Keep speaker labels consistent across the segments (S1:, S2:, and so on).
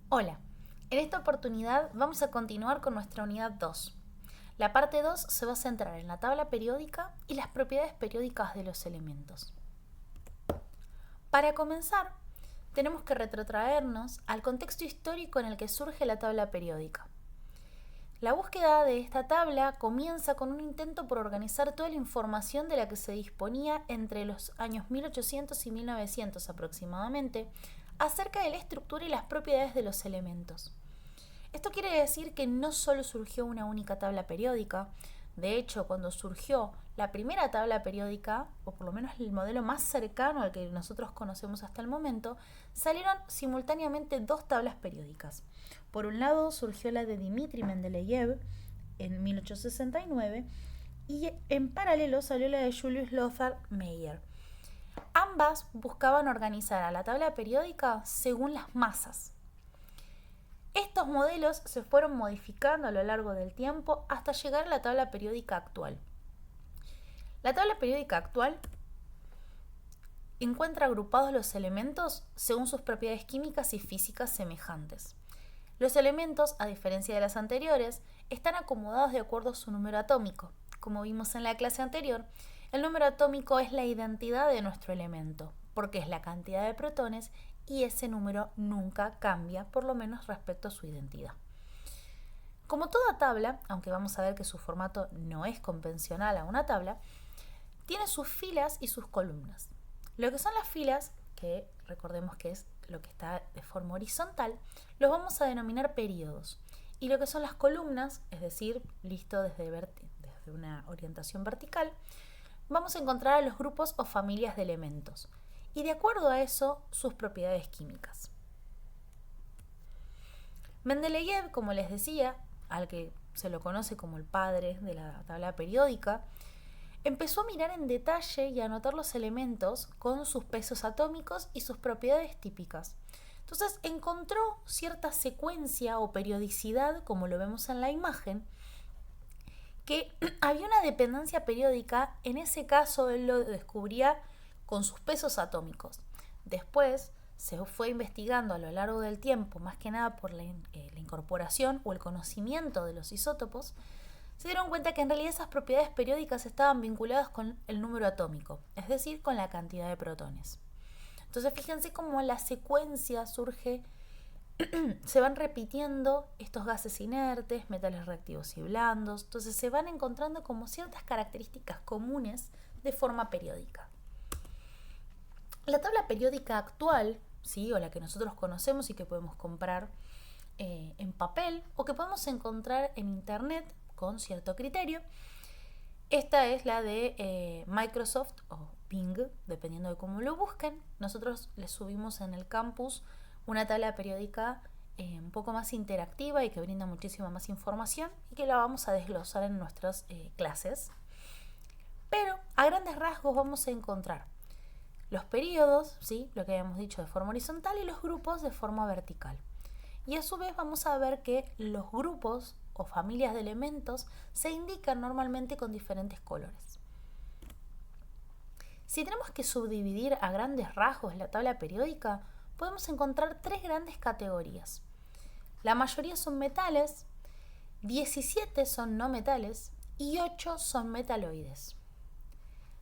S1: Hola, en esta oportunidad vamos a continuar con nuestra unidad 2. La parte 2 se va a centrar en la tabla periódica y las propiedades periódicas de los elementos. Para comenzar, tenemos que retrotraernos al contexto histórico en el que surge la tabla periódica. La búsqueda de esta tabla comienza con un intento por organizar toda la información de la que se disponía entre los años 1800 y 1900 aproximadamente acerca de la estructura y las propiedades de los elementos. Esto quiere decir que no solo surgió una única tabla periódica, de hecho, cuando surgió la primera tabla periódica, o por lo menos el modelo más cercano al que nosotros conocemos hasta el momento, salieron simultáneamente dos tablas periódicas. Por un lado surgió la de Dmitri Mendeleev en 1869 y en paralelo salió la de Julius Lothar Meyer. Ambas buscaban organizar a la tabla periódica según las masas. Estos modelos se fueron modificando a lo largo del tiempo hasta llegar a la tabla periódica actual. La tabla periódica actual encuentra agrupados los elementos según sus propiedades químicas y físicas semejantes. Los elementos, a diferencia de las anteriores, están acomodados de acuerdo a su número atómico. Como vimos en la clase anterior, el número atómico es la identidad de nuestro elemento, porque es la cantidad de protones y ese número nunca cambia, por lo menos respecto a su identidad. Como toda tabla, aunque vamos a ver que su formato no es convencional a una tabla, tiene sus filas y sus columnas. Lo que son las filas, que recordemos que es lo que está de forma horizontal, los vamos a denominar períodos. Y lo que son las columnas, es decir, listo desde una orientación vertical, vamos a encontrar a los grupos o familias de elementos. Y de acuerdo a eso, sus propiedades químicas. Mendeleev, como les decía, al que se lo conoce como el padre de la tabla periódica, empezó a mirar en detalle y a anotar los elementos con sus pesos atómicos y sus propiedades típicas. Entonces encontró cierta secuencia o periodicidad, como lo vemos en la imagen, que había una dependencia periódica. En ese caso él lo descubría con sus pesos atómicos. Después se fue investigando a lo largo del tiempo, más que nada por la incorporación o el conocimiento de los isótopos, se dieron cuenta que en realidad esas propiedades periódicas estaban vinculadas con el número atómico, es decir, con la cantidad de protones. Entonces fíjense cómo la secuencia surge, se van repitiendo estos gases inertes, metales reactivos y blandos, entonces se van encontrando como ciertas características comunes de forma periódica. La tabla periódica actual, ¿sí? O la que nosotros conocemos y que podemos comprar en papel o que podemos encontrar en internet con cierto criterio. Esta es la de Microsoft o Bing, dependiendo de cómo lo busquen. Nosotros les subimos en el campus una tabla periódica un poco más interactiva y que brinda muchísima más información y que la vamos a desglosar en nuestras clases. Pero a grandes rasgos vamos a encontrar los períodos, ¿sí? Lo que habíamos dicho de forma horizontal, y los grupos de forma vertical. Y a su vez vamos a ver que los grupos o familias de elementos se indican normalmente con diferentes colores. Si tenemos que subdividir a grandes rasgos la tabla periódica, podemos encontrar tres grandes categorías. La mayoría son metales, 17 son no metales y 8 son metaloides.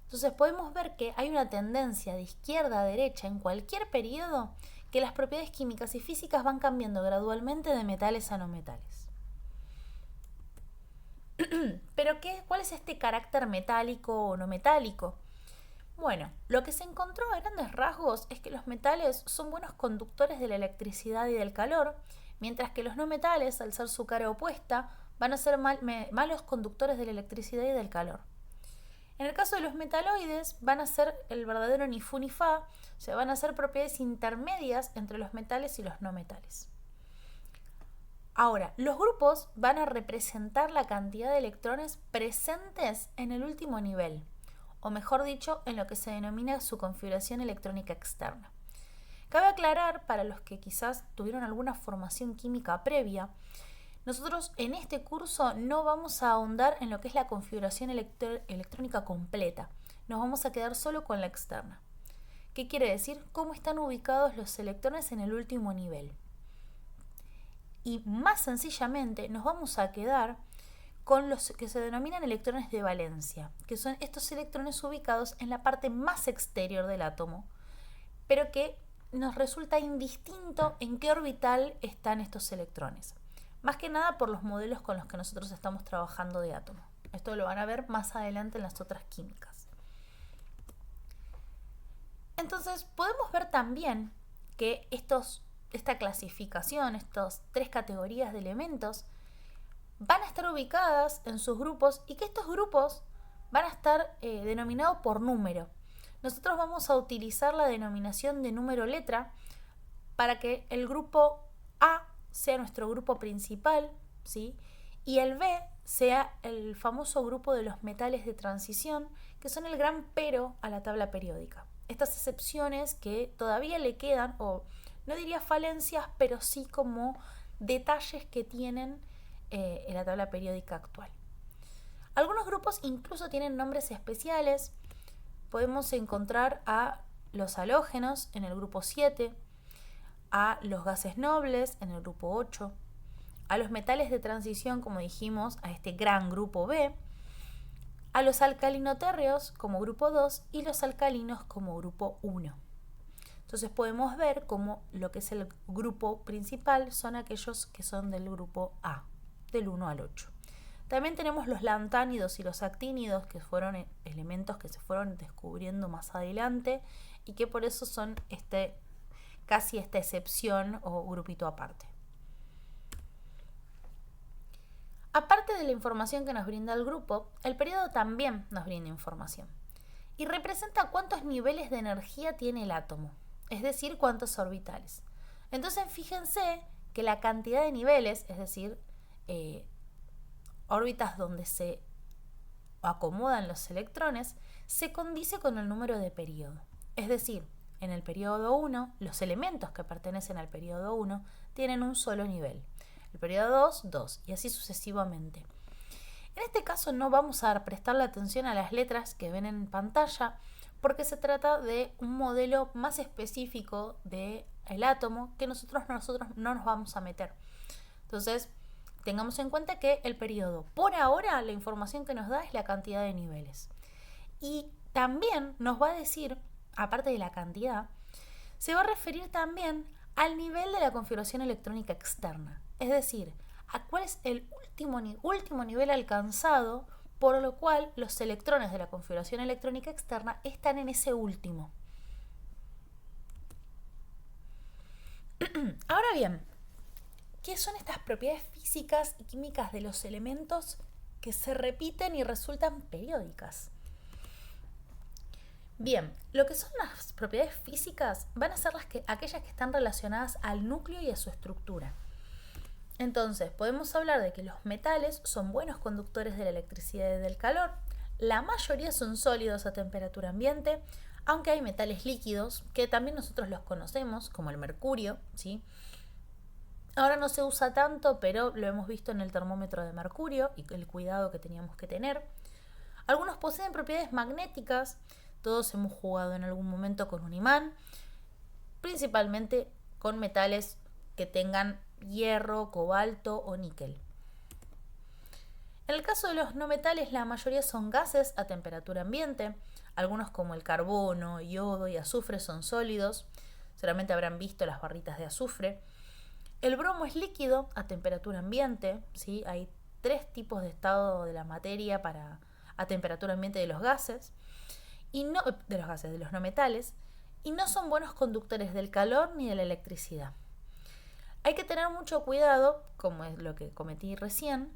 S1: Entonces podemos ver que hay una tendencia de izquierda a derecha en cualquier periodo que las propiedades químicas y físicas van cambiando gradualmente de metales a no metales. ¿Pero cuál es este carácter metálico o no metálico? Bueno, lo que se encontró a grandes rasgos es que los metales son buenos conductores de la electricidad y del calor, mientras que los no metales, al ser su cara opuesta, van a ser malos conductores de la electricidad y del calor. En el caso de los metaloides, van a ser el verdadero ni fu ni fa, o sea, van a ser propiedades intermedias entre los metales y los no metales. Ahora, los grupos van a representar la cantidad de electrones presentes en el último nivel, o mejor dicho, en lo que se denomina su configuración electrónica externa. Cabe aclarar, para los que quizás tuvieron alguna formación química previa, nosotros en este curso no vamos a ahondar en lo que es la configuración electrónica completa. Nos vamos a quedar solo con la externa. ¿Qué quiere decir? Cómo están ubicados los electrones en el último nivel. Y más sencillamente nos vamos a quedar con los que se denominan electrones de valencia, que son estos electrones ubicados en la parte más exterior del átomo, pero que nos resulta indistinto en qué orbital están estos electrones. Más que nada por los modelos con los que nosotros estamos trabajando de átomo. Esto lo van a ver más adelante en las otras químicas. Entonces podemos ver también que esta clasificación, estas tres categorías de elementos, van a estar ubicadas en sus grupos y que estos grupos van a estar denominados por número. Nosotros vamos a utilizar la denominación de número letra para que el grupo A sea nuestro grupo principal, ¿sí? Y el B sea el famoso grupo de los metales de transición, que son el gran pero a la tabla periódica. Estas excepciones que todavía le quedan, o no diría falencias, pero sí como detalles que tienen en la tabla periódica actual. Algunos grupos incluso tienen nombres especiales. Podemos encontrar a los halógenos en el grupo 7, a los gases nobles en el grupo 8, a los metales de transición, como dijimos, a este gran grupo B, a los alcalinotérreos como grupo 2 y los alcalinos como grupo 1. Entonces podemos ver cómo lo que es el grupo principal son aquellos que son del grupo A, del 1 al 8. También tenemos los lantánidos y los actínidos, que fueron elementos que se fueron descubriendo más adelante y que por eso son casi esta excepción o grupito aparte. Aparte de la información que nos brinda el grupo, el periodo también nos brinda información y representa cuántos niveles de energía tiene el átomo, es decir, cuántos orbitales. Entonces fíjense que la cantidad de niveles, es decir, órbitas donde se acomodan los electrones, se condice con el número de periodo. Es decir, en el periodo 1, los elementos que pertenecen al periodo 1 tienen un solo nivel. El periodo 2, 2, y así sucesivamente. En este caso no vamos a prestarle atención a las letras que ven en pantalla porque se trata de un modelo más específico del átomo que nosotros no nos vamos a meter. Entonces, tengamos en cuenta que el periodo, por ahora, la información que nos da es la cantidad de niveles. Y también nos va a decir, aparte de la cantidad, se va a referir también al nivel de la configuración electrónica externa. Es decir, a cuál es el último nivel alcanzado, por lo cual los electrones de la configuración electrónica externa están en ese último. Ahora bien, ¿qué son estas propiedades físicas y químicas de los elementos que se repiten y resultan periódicas? Bien, lo que son las propiedades físicas van a ser aquellas que están relacionadas al núcleo y a su estructura. Entonces, podemos hablar de que los metales son buenos conductores de la electricidad y del calor. La mayoría son sólidos a temperatura ambiente, aunque hay metales líquidos que también nosotros los conocemos, como el mercurio, ¿sí? Ahora no se usa tanto, pero lo hemos visto en el termómetro de mercurio y el cuidado que teníamos que tener. Algunos poseen propiedades magnéticas. Todos hemos jugado en algún momento con un imán, principalmente con metales que tengan hierro, cobalto o níquel. En el caso de los no metales, la mayoría son gases a temperatura ambiente. Algunos como el carbono, yodo y azufre son sólidos. Seguramente habrán visto las barritas de azufre. El bromo es líquido a temperatura ambiente, ¿sí? Hay 3 tipos de estado de la materia a temperatura ambiente de los gases, de los no metales, y no son buenos conductores del calor ni de la electricidad. Hay que tener mucho cuidado, como es lo que cometí recién,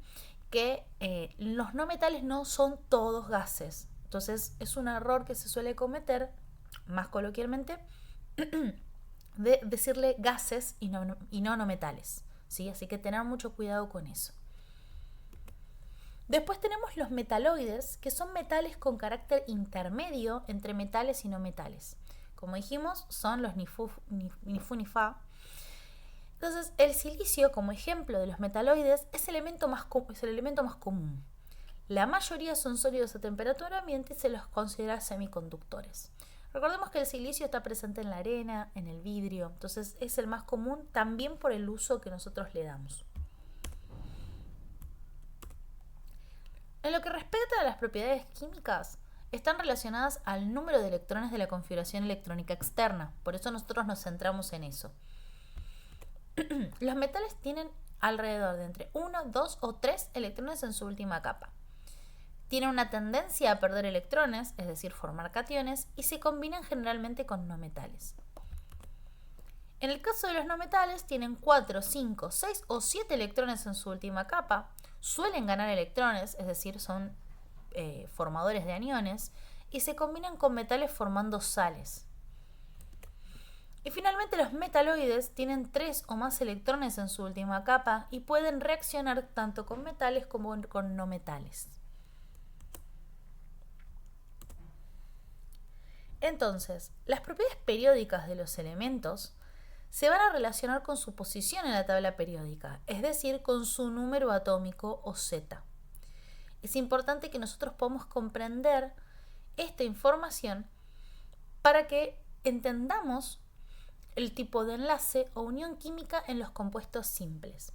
S1: que los no metales no son todos gases. Entonces es un error que se suele cometer, más coloquialmente, de decirle gases y no metales, ¿sí? Así que tener mucho cuidado con eso. Después tenemos los metaloides, que son metales con carácter intermedio entre metales y no metales. Como dijimos, son los ni fu ni fa. Entonces, el silicio, como ejemplo de los metaloides, es el elemento más común. La mayoría son sólidos a temperatura ambiente y se los considera semiconductores. Recordemos que el silicio está presente en la arena, en el vidrio, entonces es el más común también por el uso que nosotros le damos. En lo que respecta a las propiedades químicas, están relacionadas al número de electrones de la configuración electrónica externa, por eso nosotros nos centramos en eso. Los metales tienen alrededor de entre 1, 2 o 3 electrones en su última capa. Tienen una tendencia a perder electrones, es decir, formar cationes, y se combinan generalmente con no metales. En el caso de los no metales, tienen 4, 5, 6 o 7 electrones en su última capa, suelen ganar electrones, es decir, son formadores de aniones, y se combinan con metales formando sales. Y finalmente los metaloides tienen 3 o más electrones en su última capa y pueden reaccionar tanto con metales como con no metales. Entonces, las propiedades periódicas de los elementos se van a relacionar con su posición en la tabla periódica, es decir, con su número atómico o Z. Es importante que nosotros podamos comprender esta información para que entendamos el tipo de enlace o unión química en los compuestos simples.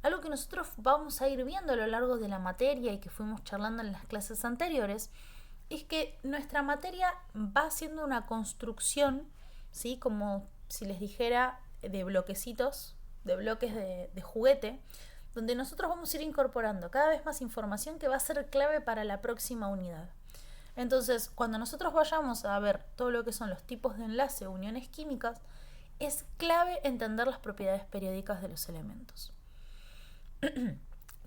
S1: Algo que nosotros vamos a ir viendo a lo largo de la materia y que fuimos charlando en las clases anteriores es que nuestra materia va haciendo una construcción, ¿sí? Como si les dijera, de bloquecitos, de bloques de juguete, donde nosotros vamos a ir incorporando cada vez más información que va a ser clave para la próxima unidad. Entonces, cuando nosotros vayamos a ver todo lo que son los tipos de enlace o uniones químicas, es clave entender las propiedades periódicas de los elementos.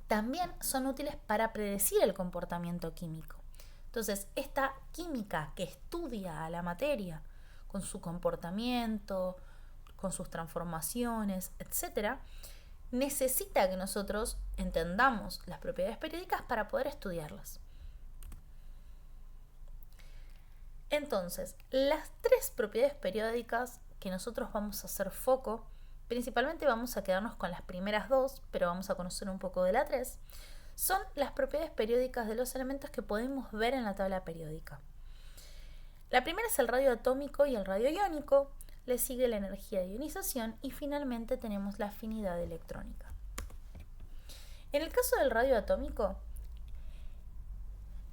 S1: También son útiles para predecir el comportamiento químico. Entonces, esta química que estudia a la materia con su comportamiento, con sus transformaciones, etc., necesita que nosotros entendamos las propiedades periódicas para poder estudiarlas. Entonces, las 3 propiedades periódicas que nosotros vamos a hacer foco, principalmente vamos a quedarnos con las primeras 2, pero vamos a conocer un poco de la 3, son las propiedades periódicas de los elementos que podemos ver en la tabla periódica. La primera es el radio atómico y el radio iónico, le sigue la energía de ionización y finalmente tenemos la afinidad electrónica. En el caso del radio atómico,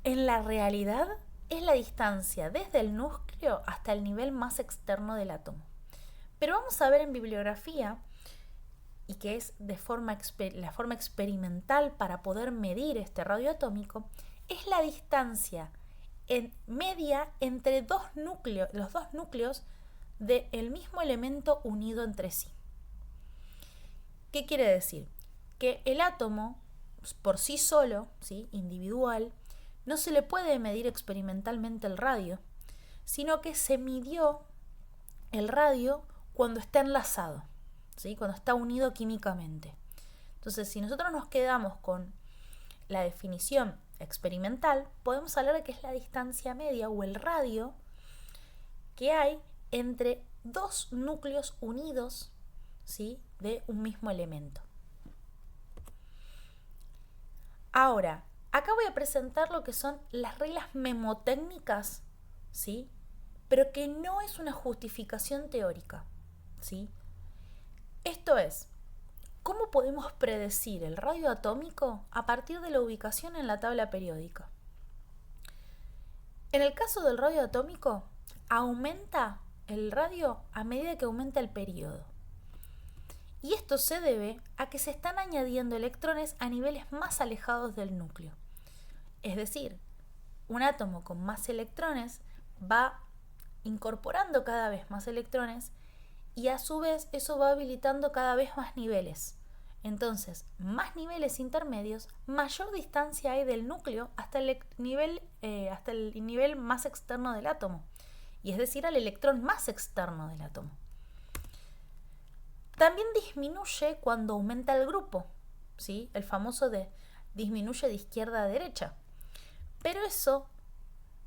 S1: en la realidad es la distancia desde el núcleo hasta el nivel más externo del átomo. Pero vamos a ver en bibliografía, y que es de la forma experimental para poder medir este radio atómico, es la distancia media entre los dos núcleos del mismo elemento unido entre sí. ¿Qué quiere decir? Que el átomo, por sí solo, ¿sí?, individual, no se le puede medir experimentalmente el radio, sino que se midió el radio cuando está enlazado, ¿sí?, cuando está unido químicamente. Entonces, si nosotros nos quedamos con la definición experimental, podemos hablar de que es la distancia media o el radio que hay entre 2 núcleos unidos, ¿sí?, de un mismo elemento. Ahora, acá voy a presentar lo que son las reglas memotécnicas, ¿sí?, pero que no es una justificación teórica, ¿sí? Esto es, ¿cómo podemos predecir el radio atómico a partir de la ubicación en la tabla periódica? En el caso del radio atómico, aumenta el radio a medida que aumenta el período. Y esto se debe a que se están añadiendo electrones a niveles más alejados del núcleo. Es decir, un átomo con más electrones va incorporando cada vez más electrones y a su vez eso va habilitando cada vez más niveles. Entonces, más niveles intermedios, mayor distancia hay del núcleo hasta el nivel más externo del átomo, y es decir, al electrón más externo del átomo. También disminuye cuando aumenta el grupo, ¿sí?, el famoso disminuye de izquierda a derecha. Pero eso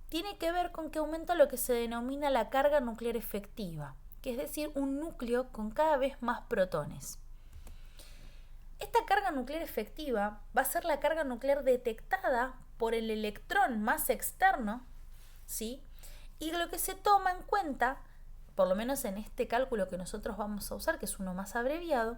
S1: tiene que ver con que aumenta lo que se denomina la carga nuclear efectiva, que es decir, un núcleo con cada vez más protones. Esta carga nuclear efectiva va a ser la carga nuclear detectada por el electrón más externo, ¿sí?, Y lo que se toma en cuenta, por lo menos en este cálculo que nosotros vamos a usar, que es uno más abreviado,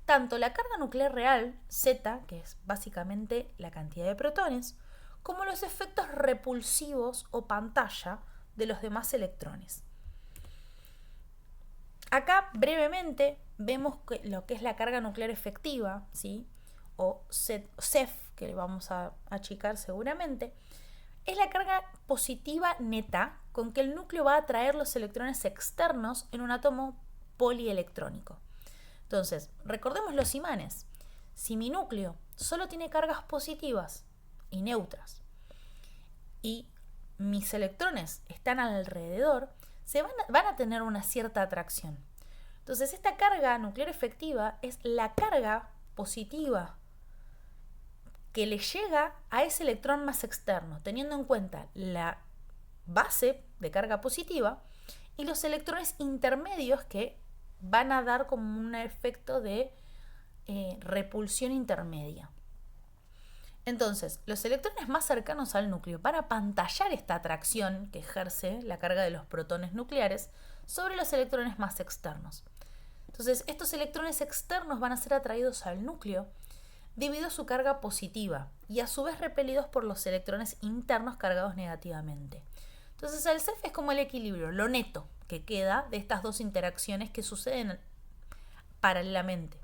S1: tanto la carga nuclear real, Z, que es básicamente la cantidad de protones, como los efectos repulsivos o pantalla de los demás electrones. Acá brevemente vemos lo que es la carga nuclear efectiva, ¿sí? O CEF, que le vamos a achicar seguramente, es la carga positiva neta con que el núcleo va a atraer los electrones externos en un átomo polielectrónico. Entonces, recordemos los imanes. Si mi núcleo solo tiene cargas positivas y neutras y mis electrones están alrededor, van a tener una cierta atracción. Entonces, esta carga nuclear efectiva es la carga positiva que le llega a ese electrón más externo, teniendo en cuenta la base de carga positiva y los electrones intermedios que van a dar como un efecto de repulsión intermedia. Entonces, los electrones más cercanos al núcleo van a pantallar esta atracción que ejerce la carga de los protones nucleares sobre los electrones más externos. Entonces, estos electrones externos van a ser atraídos al núcleo debido a su carga positiva y a su vez repelidos por los electrones internos cargados negativamente. Entonces el CEF es como el equilibrio, lo neto que queda de estas dos interacciones que suceden paralelamente.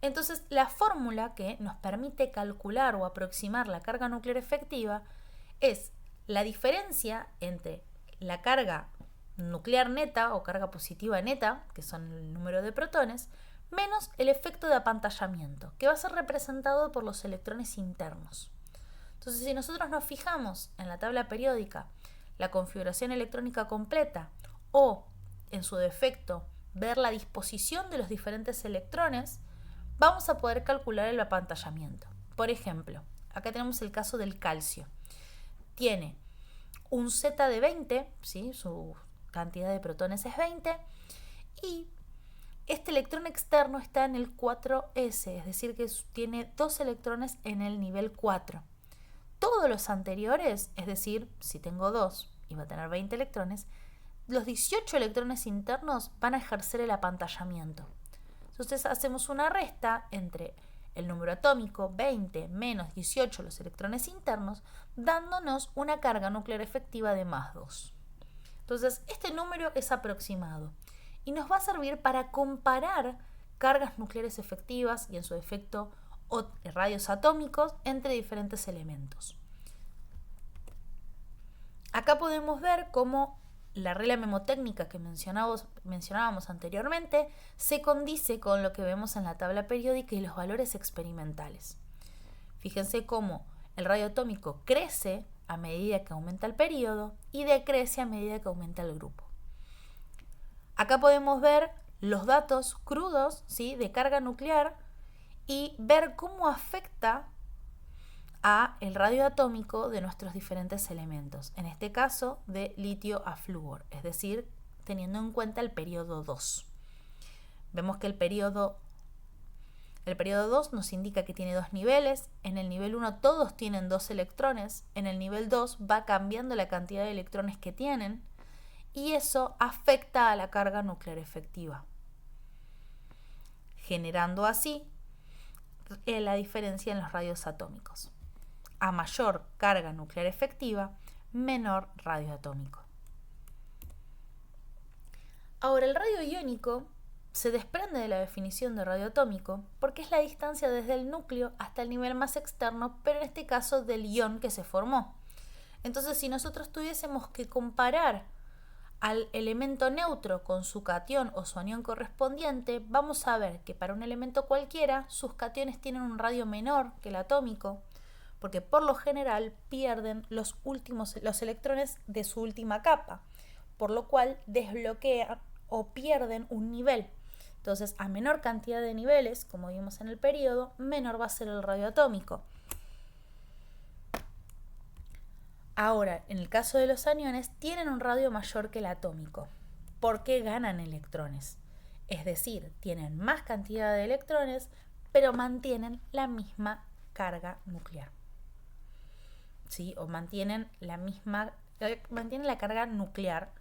S1: Entonces la fórmula que nos permite calcular o aproximar la carga nuclear efectiva es la diferencia entre la carga nuclear neta o carga positiva neta, que son el número de protones, menos el efecto de apantallamiento, que va a ser representado por los electrones internos. Entonces, si nosotros nos fijamos en la tabla periódica la configuración electrónica completa o, en su defecto, ver la disposición de los diferentes electrones, vamos a poder calcular el apantallamiento. Por ejemplo, acá tenemos el caso del calcio. Tiene un Z de 20, ¿sí? Su cantidad de protones es 20, y este electrón externo está en el 4s, es decir, que tiene 2 electrones en el nivel 4. Todos los anteriores, es decir, si tengo 2 y va a tener 20 electrones, los 18 electrones internos van a ejercer el apantallamiento. Entonces hacemos una resta entre el número atómico 20 menos 18 los electrones internos, dándonos una carga nuclear efectiva de más 2. Entonces este número es aproximado y nos va a servir para comparar cargas nucleares efectivas y en su defecto radios atómicos entre diferentes elementos. Acá podemos ver cómo la regla memotécnica que mencionábamos anteriormente se condice con lo que vemos en la tabla periódica y los valores experimentales. Fíjense cómo el radio atómico crece a medida que aumenta el periodo y decrece a medida que aumenta el grupo. Acá podemos ver los datos crudos, ¿sí?, de carga nuclear y ver cómo afecta a el radio atómico de nuestros diferentes elementos, en este caso de litio a flúor, es decir, teniendo en cuenta el periodo 2. Vemos que el periodo 2 nos indica que tiene 2 niveles, en el nivel 1 todos tienen 2 electrones, en el nivel 2 va cambiando la cantidad de electrones que tienen y eso afecta a la carga nuclear efectiva, generando así la diferencia en los radios atómicos. A mayor carga nuclear efectiva, menor radio atómico. Ahora, el radio iónico se desprende de la definición de radio atómico porque es la distancia desde el núcleo hasta el nivel más externo, pero en este caso del ion que se formó. Entonces, si nosotros tuviésemos que comparar al elemento neutro con su catión o su anión correspondiente, vamos a ver que para un elemento cualquiera sus cationes tienen un radio menor que el atómico, porque por lo general pierden los electrones de su última capa, por lo cual desbloquean o pierden un nivel. Entonces, a menor cantidad de niveles, como vimos en el periodo, menor va a ser el radio atómico. Ahora, en el caso de los aniones, tienen un radio mayor que el atómico, porque ganan electrones. Es decir, tienen más cantidad de electrones, pero mantienen la misma carga nuclear. ¿Sí? O mantienen la misma mantiene la carga nuclear,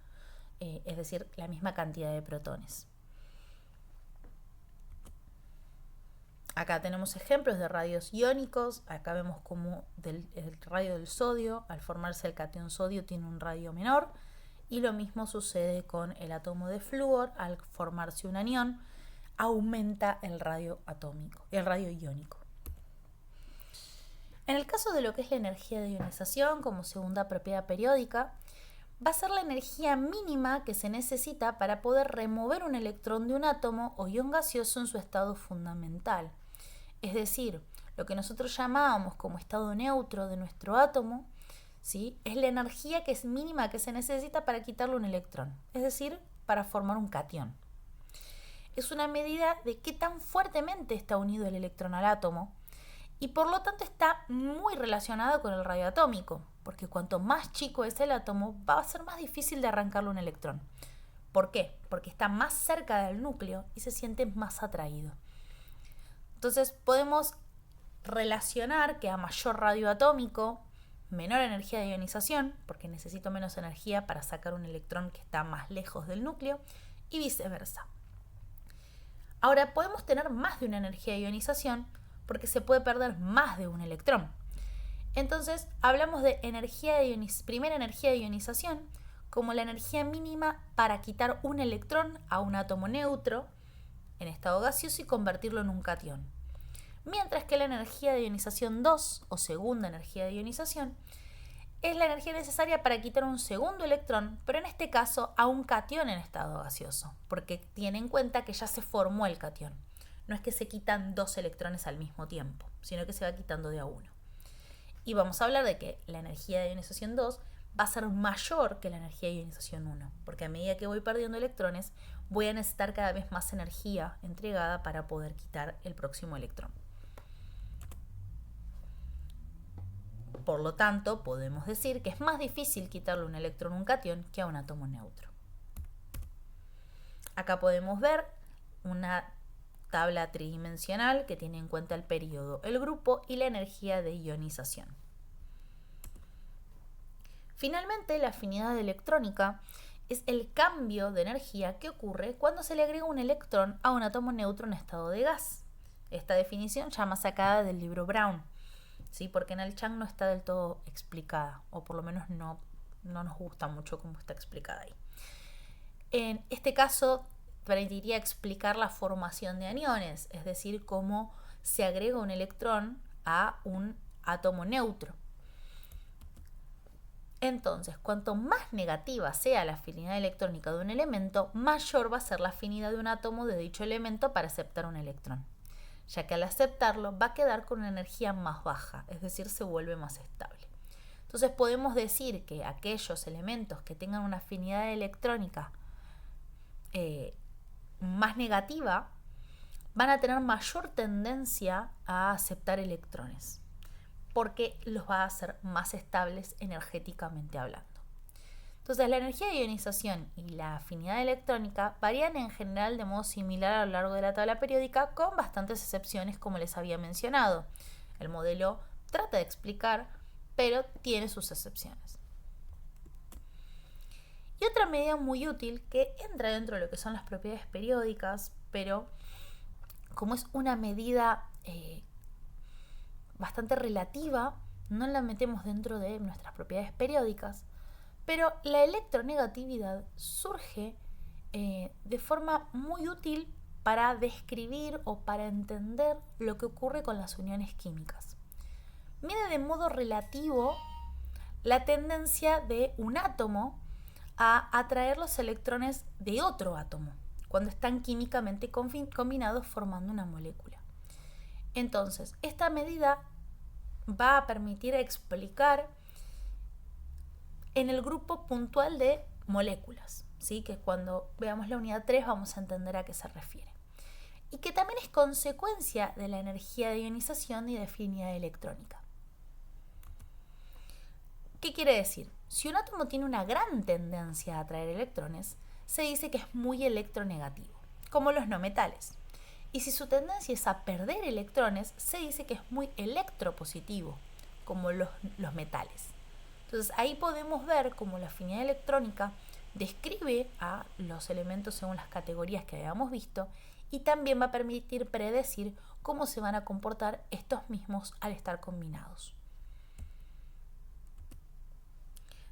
S1: es decir, la misma cantidad de protones. Acá tenemos ejemplos de radios iónicos. Acá vemos cómo el radio del sodio, al formarse el catión sodio, tiene un radio menor. Y lo mismo sucede con el átomo de flúor. Al formarse un anión, aumenta el radio atómico, el radio iónico. En el caso de lo que es la energía de ionización como segunda propiedad periódica, va a ser la energía mínima que se necesita para poder remover un electrón de un átomo o ion gaseoso en su estado fundamental. Es decir, lo que nosotros llamábamos como estado neutro de nuestro átomo, ¿sí?, es la energía que es mínima que se necesita para quitarle un electrón, es decir, para formar un catión. Es una medida de qué tan fuertemente está unido el electrón al átomo y por lo tanto está muy relacionado con el radio atómico, porque cuanto más chico es el átomo, va a ser más difícil de arrancarle un electrón. ¿Por qué? Porque está más cerca del núcleo y se siente más atraído. Entonces podemos relacionar que a mayor radio atómico, menor energía de ionización, porque necesito menos energía para sacar un electrón que está más lejos del núcleo, y viceversa. Ahora, podemos tener más de una energía de ionización porque se puede perder más de un electrón. Entonces, hablamos de primera energía de ionización como la energía mínima para quitar un electrón a un átomo neutro en estado gaseoso y convertirlo en un catión. Mientras que la energía de ionización 2, o segunda energía de ionización, es la energía necesaria para quitar un segundo electrón, pero en este caso a un catión en estado gaseoso, porque tiene en cuenta que ya se formó el catión. No es que se quitan dos electrones al mismo tiempo, sino que se va quitando de a uno. Y vamos a hablar de que la energía de ionización 2 va a ser mayor que la energía de ionización 1, porque a medida que voy perdiendo electrones, voy a necesitar cada vez más energía entregada para poder quitar el próximo electrón. Por lo tanto, podemos decir que es más difícil quitarle un electrón a un catión que a un átomo neutro. Acá podemos ver una tabla tridimensional que tiene en cuenta el periodo, el grupo y la energía de ionización. Finalmente, la afinidad electrónica es el cambio de energía que ocurre cuando se le agrega un electrón a un átomo neutro en estado de gas. Esta definición ya más sacada del libro Brown, ¿sí?, porque en el Chang no está del todo explicada, o por lo menos no nos gusta mucho cómo está explicada ahí. En este caso, permitiría explicar la formación de aniones, es decir, cómo se agrega un electrón a un átomo neutro. Entonces, cuanto más negativa sea la afinidad electrónica de un elemento, mayor va a ser la afinidad de un átomo de dicho elemento para aceptar un electrón, ya que al aceptarlo va a quedar con una energía más baja, es decir, se vuelve más estable. Entonces podemos decir que aquellos elementos que tengan una afinidad electrónica más negativa van a tener mayor tendencia a aceptar electrones, porque los va a hacer más estables energéticamente hablando. Entonces, la energía de ionización y la afinidad electrónica varían en general de modo similar a lo largo de la tabla periódica, con bastantes excepciones, como les había mencionado. El modelo trata de explicar, pero tiene sus excepciones. Y otra medida muy útil que entra dentro de lo que son las propiedades periódicas, pero como es una medida bastante relativa, no la metemos dentro de nuestras propiedades periódicas, pero la electronegatividad surge de forma muy útil para describir o para entender lo que ocurre con las uniones químicas. Mide de modo relativo la tendencia de un átomo a atraer los electrones de otro átomo cuando están químicamente combinados formando una molécula. Entonces, esta medida va a permitir explicar en el grupo puntual de moléculas, ¿sí?, que cuando veamos la unidad 3 vamos a entender a qué se refiere. Y que también es consecuencia de la energía de ionización y de afinidad electrónica. ¿Qué quiere decir? Si un átomo tiene una gran tendencia a atraer electrones, se dice que es muy electronegativo, como los no metales. Y si su tendencia es a perder electrones, se dice que es muy electropositivo, como los metales. Entonces ahí podemos ver cómo la afinidad electrónica describe a los elementos según las categorías que habíamos visto y también va a permitir predecir cómo se van a comportar estos mismos al estar combinados.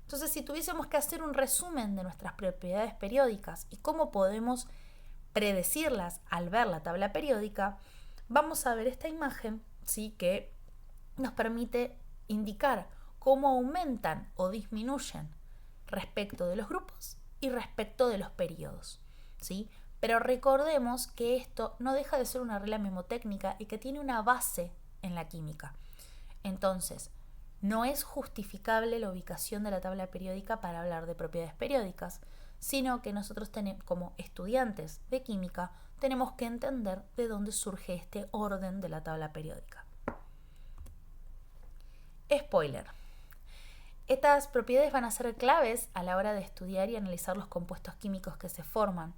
S1: Entonces, si tuviésemos que hacer un resumen de nuestras propiedades periódicas y cómo podemos predecirlas al ver la tabla periódica, vamos a ver esta imagen, ¿sí?, que nos permite indicar cómo aumentan o disminuyen respecto de los grupos y respecto de los periodos, ¿sí? Pero recordemos que esto no deja de ser una regla mnemotécnica y que tiene una base en la química. Entonces, no es justificable la ubicación de la tabla periódica para hablar de propiedades periódicas, sino que nosotros como estudiantes de química tenemos que entender de dónde surge este orden de la tabla periódica. Spoiler. Estas propiedades van a ser claves a la hora de estudiar y analizar los compuestos químicos que se forman.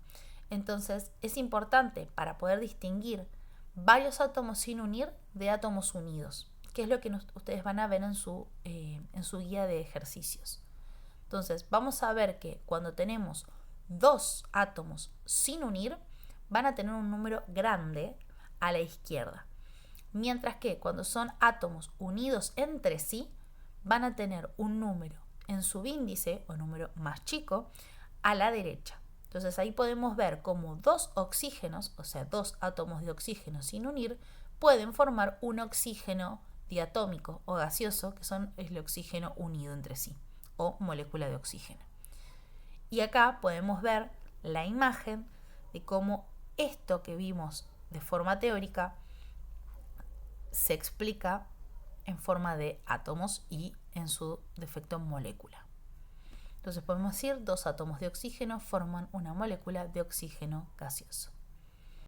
S1: Entonces, es importante para poder distinguir varios átomos sin unir de átomos unidos, que es lo que ustedes van a ver en su guía de ejercicios. Entonces, vamos a ver que cuando tenemos dos átomos sin unir, van a tener un número grande a la izquierda. Mientras que cuando son átomos unidos entre sí, van a tener un número en subíndice o número más chico a la derecha. Entonces ahí podemos ver cómo dos oxígenos, o sea, dos átomos de oxígeno sin unir, pueden formar un oxígeno diatómico o gaseoso, que es el oxígeno unido entre sí, o molécula de oxígeno. Y acá podemos ver la imagen de cómo esto que vimos de forma teórica se explica en forma de átomos y en su defecto molécula. Entonces podemos decir, dos átomos de oxígeno forman una molécula de oxígeno gaseoso.